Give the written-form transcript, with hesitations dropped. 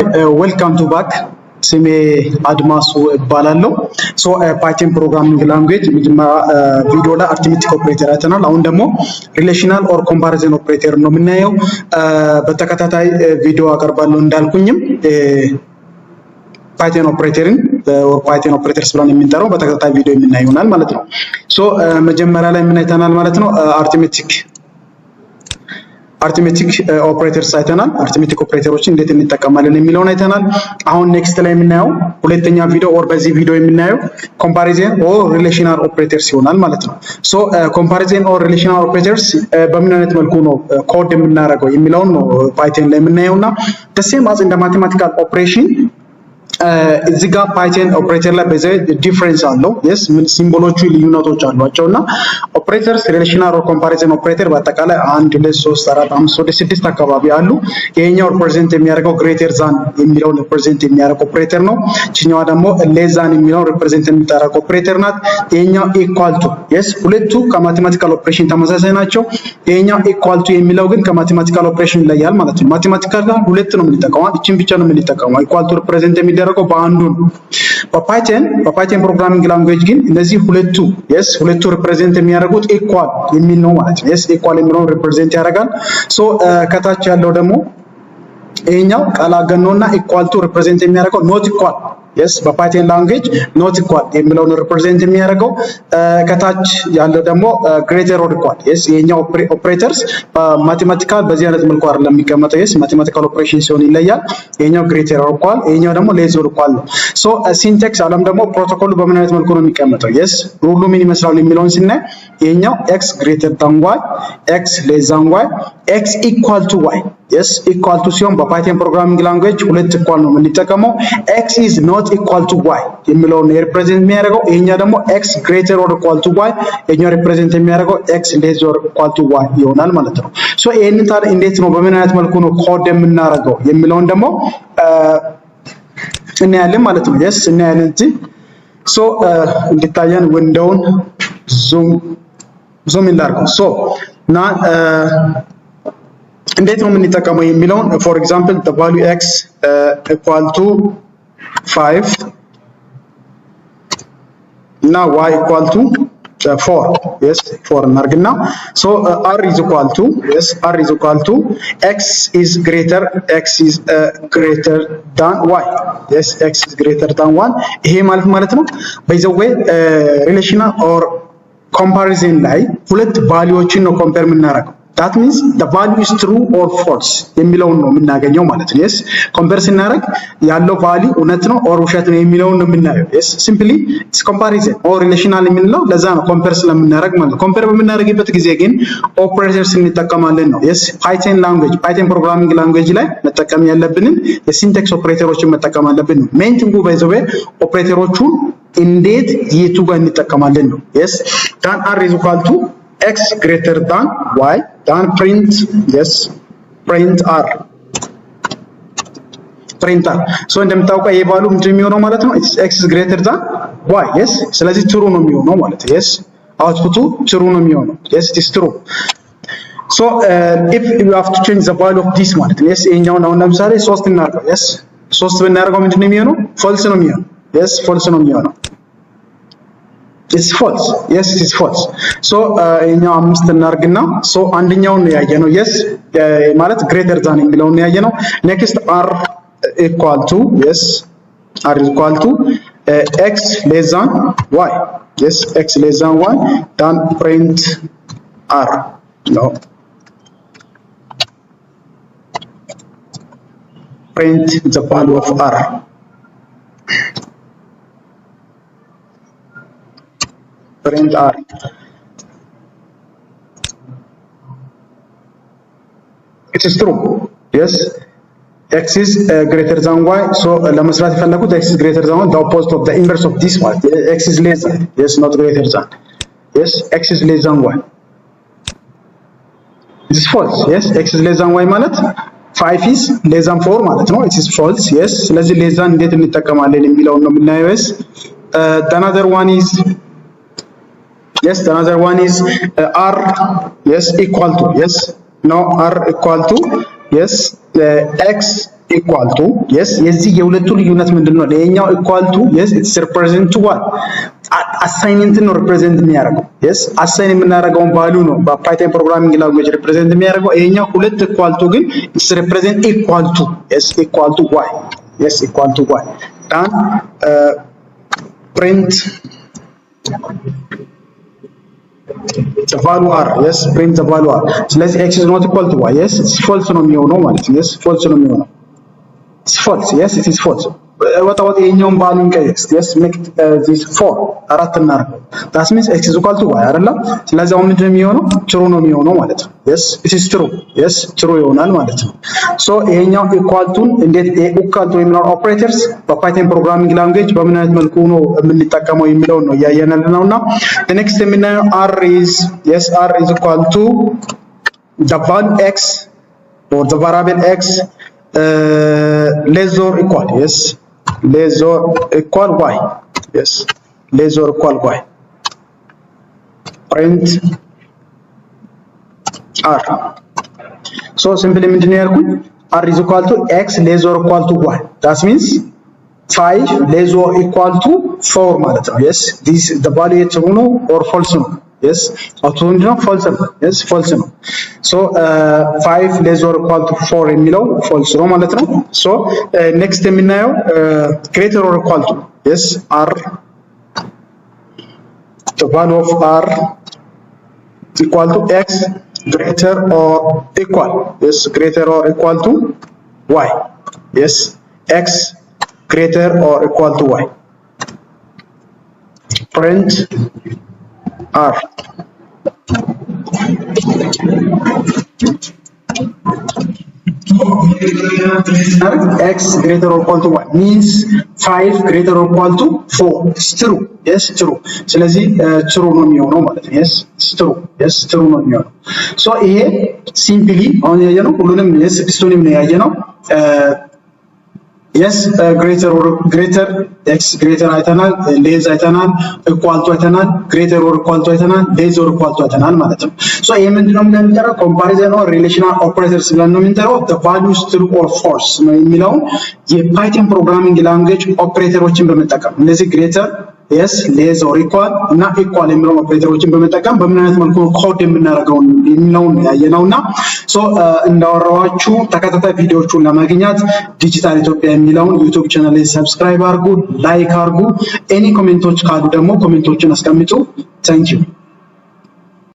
Welcome to back. ስሜ አድማሱ እባላለሁ። ፓይተን ፕሮግራሚንግ ላንጉዌጅ ቪዲዮ ላይ አርትሜቲክ ኦፕሬተር አይተናል። አሁን ደግሞ ሪሌሽናል ኦር ኮምፓሪዝን ኦፕሬተር ነው የምናየው። በተከታታይ ቪዲዮ አቀርባለሁ እንዳልኩኝም ፓይተን ኦፕሬተርን ኦር ፓይተን ኦፕሬተርስ ብለን የምንጠራው በተከታታይ ቪዲዮ የምናየው ይሆናል ማለት ነው። መጀመሪያ ላይ ምን አይተናል ማለት ነው? አርትሜቲክ ኦፕሬተርስ አይተናል። አርትሜቲክ ኦፕሬተሮችን እንዴት እንጠቀማለን የሚለውን አይተናል። አሁን ኔክስት ላይ የምናየው ሁለተኛ ቪዲዮ ኦር በዚህ ቪዲዮ የምናየው ኮምፓሪዝን ኦር ሪሌሽናል ኦፕሬተርስ ይሆናል ማለት ነው። ኮምፓሪዝን ኦር ሪሌሽናል ኦፕሬተርስ በምን አይነት መልኩ ነው ኮድ የምናደርገው የሚለውን ነው ፓይተን ላይ የምናየውና ደሴም አዝ እንደ ማቴማቲካል ኦፕሬሽን እዚህ ጋር ፓይተን ኦፕሬተር ላይ በዚህ ዲፈረንስ አለው። የስ ሲምቦሎቹ ልዩነቶች አሏቸውና ኦፕሬተርስ ሪሌሽናል ኦር ኮምፓሪዝን ኦፕሬተር በአጠቃላይ 1 2 3 4 5 ወደ 6 አካባቢ አሉ። ይሄኛው ሪፕሬዘንት የሚያደርገው ግሬተር ዛን የሚለውን ሪፕሬዘንት የሚያደርግ ኦፕሬተር ነው። እቺኛዋ ደግሞ ሌስ ዛን የሚለውን ሪፕሬዘንት የምታደርግ ኦፕሬተር ናት። ይሄኛው ኢኳል ቱ የስ ሁለቱ ከማቴማቲካል ኦፕሬሽን ተመሳሳይ ናቸው። ይሄኛው ኢኳል ቱ የሚለው ግን ከማቴማቲካል ኦፕሬሽን ይለያል ማለት ነው። ማቴማቲካል ጋር ሁለት ነው የምንጠቀመው፣ እቺን ብቻ ነው የምንጠቀመው። ኢኳል ቱ ሪፕሬዘንት የሚደረገው በአንዱ ነው። በፓይተን ፕሮግራሚንግ ላንጉዌጅ ግን እነዚህ ሁለቱ ሪፕሬዘንት የሚያደርጉት ኢኳል የሚል ነው ማለት ነው። የስ ኢኳል የሚለውን ሪፕሬዘንት ያደርጋል። ከታች ያለው ደግሞ ይሄኛው ቃል አገኖና ኢኳል ቱ ሪፕሬዘንት የሚያደርገው ኖት ኢኳል የስ በፓይተን ላንጉዌጅ ኖት ኢኳል የሚለውን ሪፕሬዘንት የሚያደርገው ከታች ያለው ደግሞ ግሬተር ኦር ኢኳል የስ ይሄኛው ኦፕሬተርስ ማቴማቲካል በዚህ አይነት መልኩ አይደለም የሚቀመጠው። የስ ማቴማቲካል ኦፕሬሽን ሲሆን ይለያል። ይሄኛው ግሬተር ኦር ኢኳል፣ ይሄኛው ደግሞ ሌስ ኦር ኢኳል ነው። ሲንታክስ አለም ደግሞ ፕሮቶኮሉ በምን አይነት መልኩ ነው የሚቀመጠው? የስ ሩሉ ምን ይመስላል የሚለውን ስናይ ይሄኛው x ግሬተር ዳን y x ሌስ ዳን y x ኢኳል ቱ y yes equal to ሲሆን በፓይተን ፕሮግራሚንግ ላንጉዌጅ ሁለት ኢኳል ነው የምንጠቀመው። x is not equal to y የሚለውን ሪፕሬዘንት የሚያደርገው ይሄኛ ደግሞ x greater or equal to y የኛው ሪፕሬዘንት የሚያደርገው x less or equal to y ይሆናል ማለት ነው። ይሄንን ታዲያ እንዴት ነው በምን አይነት መልኩ ነው ኮድ የምናደርገው የሚለውን ደግሞ እናያለን ማለት ነው። yes እናያለን እንጂ እንዲታየን ዊንዶውን ዙም እናድርገው። ና እንዴት ነው የምንጠቀመው የሚለውን for example the value x equal to 5 now y equal to 4 yes 4 እናርግና r is equal to x is greater than y yes x is greater than 1 ይሄ ማለት ነው by the way relational or comparison ላይ ሁለት ቫልዩዎችን ነው ኮምፔር የምናደርገው። that means the value is true or false የሚለውን ነው የምናገኘው ማለት ነው። yes ኮምፔር ስናደርግ ያለው ቫልዩ እውነት ነው ኦር ውሸት ነው የሚለውን ነው የምናየው። yes simply it's comparison or relational የምንለው ለዛ ነው ኮምፔር ስለምናደርግ ማለት ነው። ኮምፔር በምናደርግበት ጊዜ ግን ኦፕሬተርስ እንጠቀማለን ነው። yes ፓይተን ፕሮግራሚንግ ላንጉዌጅ ላይ መጠቀም ያለብንን የሲንታክስ ኦፕሬተሮችን መጠቀም አለብን ነው። ሜን ቲንጉ by the way ኦፕሬተሮቹን እንዴት የቱ ጋር እንጠቀማለን ነው። yes then r is equal to x greater than y then print r እንደምታውቀው ይሄ ቫልዩ ምንድነው የሚሆነው ማለት ነው? x is greater than y yes ስለዚህ ትሩ ነው የሚሆነው ማለት ነው። yes አውትፑቱ ትሩ ነው የሚሆነው። yes it is true. if you have to change the value of this ማለት ነው yes ይሄኛው ነው ለምሳሌ 3 እናድርገው። yes 3 ብናደርገው ምንድነው የሚሆነው? false ነው የሚሆነው። yes false ነው የሚሆነው። it's false yes it is false. ይሄኛው 5 እናርግና አንደኛውን ነው ያየነው yes ማለት greater than የሚለውን ነው ያየነው። next r equal to x less than y yes x less than y then print r no print the value of r print r it is true yes x is greater than y ለመስራት የፈለኩት x is greater than y the opposite of the inverse of this one x is less than yes not greater than yes x is less than y it is false yes x is less than y ማለት 5 is less than 4 ማለት ነው it is false yes ስለዚህ less than እንዴት እንጠቀማለን የሚለውን ነው የምናየው። another one is yes another one is r yes equal to yes no r equal to yes x equal to yes የዚህ የሁለቱ ልዩነት ምንድነው ለኛው equal to yes it's represent to what assignment ነው represent የሚያደርገው yes assign የምናደርገው value ነው በፓይተን ፕሮግራሚንግ ላንጉዌጅ represent የሚያደርገው ይሄኛው ሁለት equal to ግን it's represent equal to yes equal to y yes equal to y then print the value r yes print the value r ስለዚህ x is not equal to y yes it's false ነው የሚሆነው ማለት ነው yes false ነው የሚሆነው it's false yes it is false ወጣው የኛውን value እንቀይስ yes make this 4 አራት እናርገው that means x is equal to y አይደለም ስለዚህ አሁን ምንድነው የሚሆነው true ነው የሚሆነው ማለት ነው yes it is true yes true ይሆናል ማለት ነው so ይሄኛው equal to እንዴት equal to የሚለው ኦፕሬተርስ በፓይተን ፕሮግራሚንግ ላንጉዌጅ በምን አይነት መልኩ ነው የምንጠቀመው የሚለው ነው ያያየናል ነውና the next የምናየው r is yes r is equal to the value x or the variable x less or equal yes less or equal y yes less or equal y print r so simply ምንድነው ያልኩኝ r is equal to x less or equal to y that means 5 less or equal to 4 ማለት ነው yes this the value true ነው or false ነው yes አውቶን ነው false ነው yes false ነው so 5 less or equal to 4 የሚለው false ነው ማለት ነው so next የምናየው greater or equal to yes r the value of r equal to x greater or equal yes greater or equal to y yes x greater or equal to y print r x greater or equal to y means 5 greater or equal to 4 it's true yes true ስለዚህ true ነው የሚሆነው ማለት ነው yes it's true yes true ነው የሚሆነው so ይሄ simply አሁን ያየነው ሁሉንም yes ስድስቱንም ነው ያየነው yes greater x greater አይተናል less አይተናል equal to አይተናል greater or equal to አይተናል less or equal to አይተናል ማለት ነው so ይሄ ምንድነው የምንጠራው comparison or relational operators ብለን ነው የምንጠራው the values true or false ነው የሚለው የፓይተን ፕሮግራሚንግ ላንጉዌጅ ኦፕሬተሮችን በመጠቀም እነዚህ greater yes less or equal እና equal የሚለው ኦፕሬተሮችን በመጠቀም በምን አይነት መልኩ ኮድ የምናደርገው የሚለው ያየነውና ሶ እንዳወራዋችሁ ተከታታይ ቪዲዮዎችን ለማግኘት ዲጂታል ኢትዮጵያ የሚለውን YouTube ቻናል ላይ ሰብስክራይብ አድርጉ ላይክ አድርጉ ኤኒ ኮሜንቶች ካሉ ደግሞ ኮሜንቶችን አስቀምጡ thank you